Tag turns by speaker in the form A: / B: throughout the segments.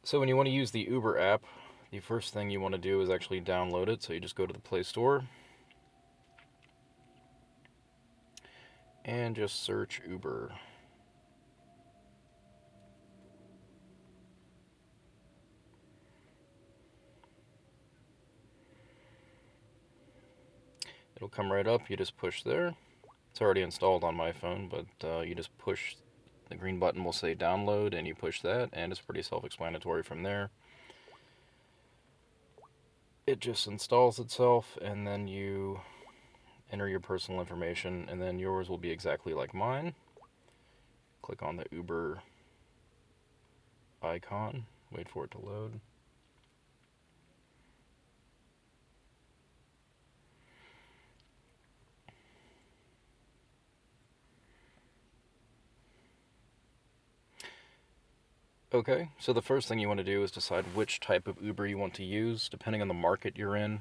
A: So when you want to use the Uber app, the first thing you want to do is actually download it. So you just go to the Play Store and just search Uber. It'll come right up. You just push there. It's already installed on my phone, but you just push the green button will say download, and you push that, and it's pretty self-explanatory from there. It just installs itself, and then you enter your personal information, and then yours will be exactly like mine. Click on the Uber icon, wait for it to load. Okay, so the first thing you want to do is decide which type of Uber you want to use. Depending on the market you're in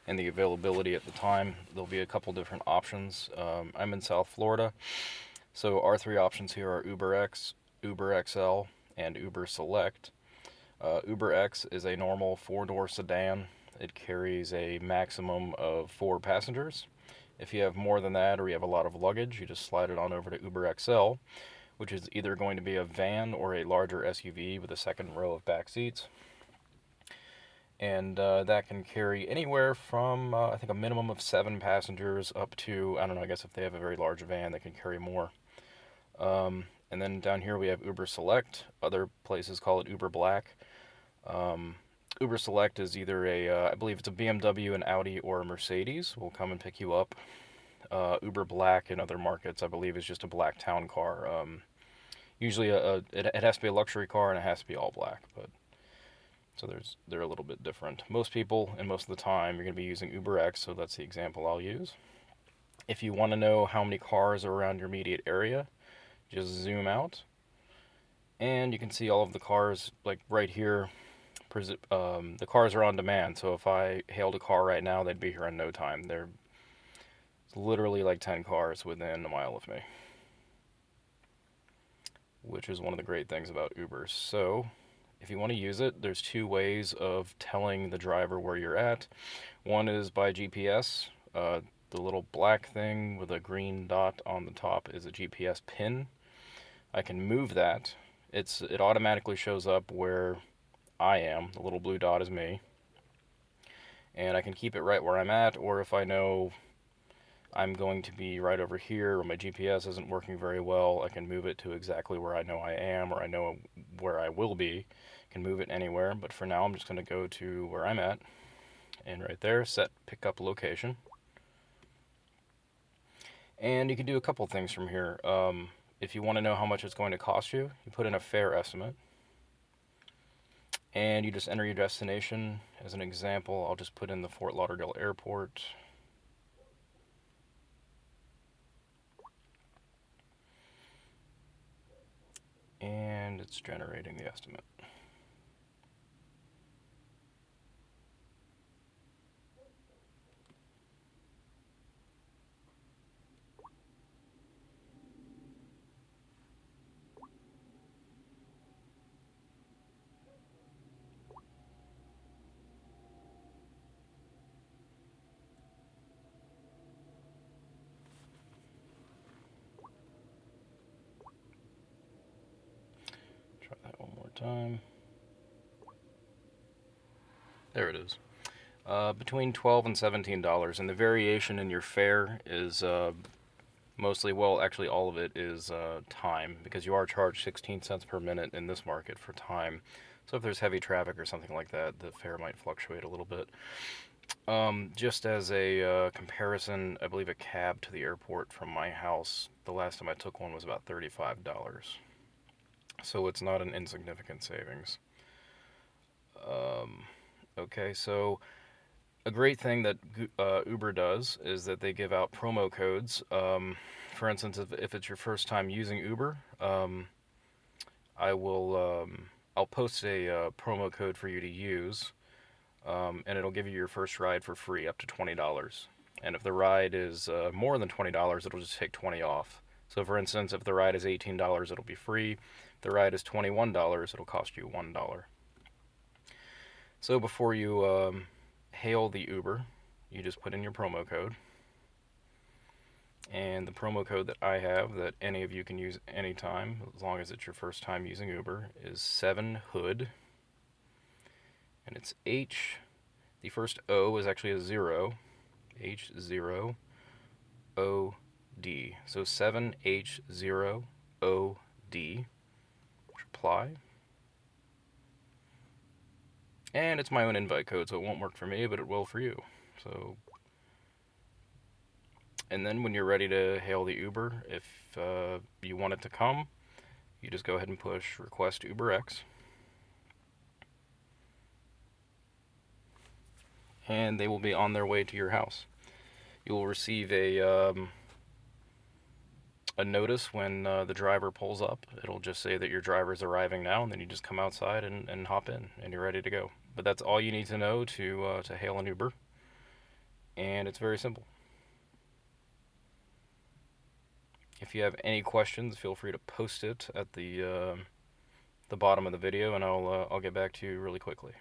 A: and the availability at the time, there'll be a couple different options. I'm in South Florida, so our three options here are UberX, Uber XL, and Uber Select. UberX is a normal four-door sedan. It carries a maximum of 4 passengers. If you have more than that or you have a lot of luggage, you just slide it on over to Uber XL, which is either going to be a van or a larger SUV with a second row of back seats. And that can carry anywhere from, I think, a minimum of 7 passengers up to, I don't know, I guess if they have a very large van, they can carry more. And then down here we have Uber Select. Other places call it Uber Black. Uber Select is either I believe it's a BMW, an Audi, or a Mercedes will come and pick you up. Uber Black in other markets, I believe, is just a black town car. Usually, it has to be a luxury car and it has to be all black. But so they're a little bit different. Most people and most of the time you're going to be using UberX, so that's the example I'll use. If you want to know how many cars are around your immediate area, just zoom out, and you can see all of the cars like right here. The cars are on demand, so if I hailed a car right now, they'd be here in no time. There's literally like 10 cars within a mile of me, which is one of the great things about Uber. So if you want to use it, there's two ways of telling the driver where you're at. One is by GPS. The little black thing with a green dot on the top is a GPS pin. I can move that. It automatically shows up where I am. The little blue dot is me. And I can keep it right where I'm at, or if I know I'm going to be right over here or my GPS isn't working very well, I can move it to exactly where I know I am or I know where I will be. I can move it anywhere, but for now I'm just going to go to where I'm at, and right there, set pickup location. And you can do a couple things from here. If you want to know how much it's going to cost you, you put in a fare estimate. And you just enter your destination. As an example, I'll just put in the Fort Lauderdale Airport. And it's generating the estimate. Try that one more time. There it is. Between $12 and $17, and the variation in your fare is mostly, well, actually all of it is time, because you are charged 16 cents per minute in this market for time. So if there's heavy traffic or something like that, the fare might fluctuate a little bit. Just as a comparison, I believe a cab to the airport from my house, the last time I took one was about $35. So it's not an insignificant savings. Okay, so a great thing that Uber does is that they give out promo codes. For instance, if it's your first time using Uber, I will I'll post a promo code for you to use, and it'll give you your first ride for free up to $20. And if the ride is more than $20, it'll just take 20 off. So for instance, if the ride is $18, it'll be free. If the ride is $21, it'll cost you $1. So before you hail the Uber, you just put in your promo code. And the promo code that I have, that any of you can use anytime, as long as it's your first time using Uber, is 7HOOD. And it's H. The first O is actually a 0. H0OD. So 7H0OD. Apply. And it's my own invite code, so it won't work for me, but it will for you. So, and then when you're ready to hail the Uber, if you want it to come, you just go ahead and push request UberX. And they will be on their way to your house. You will receive a notice when the driver pulls up. It'll just say that your driver's arriving now, and then you just come outside and hop in, and you're ready to go. But that's all you need to know to hail an Uber, and it's very simple. If you have any questions, feel free to post it at the bottom of the video, and I'll get back to you really quickly.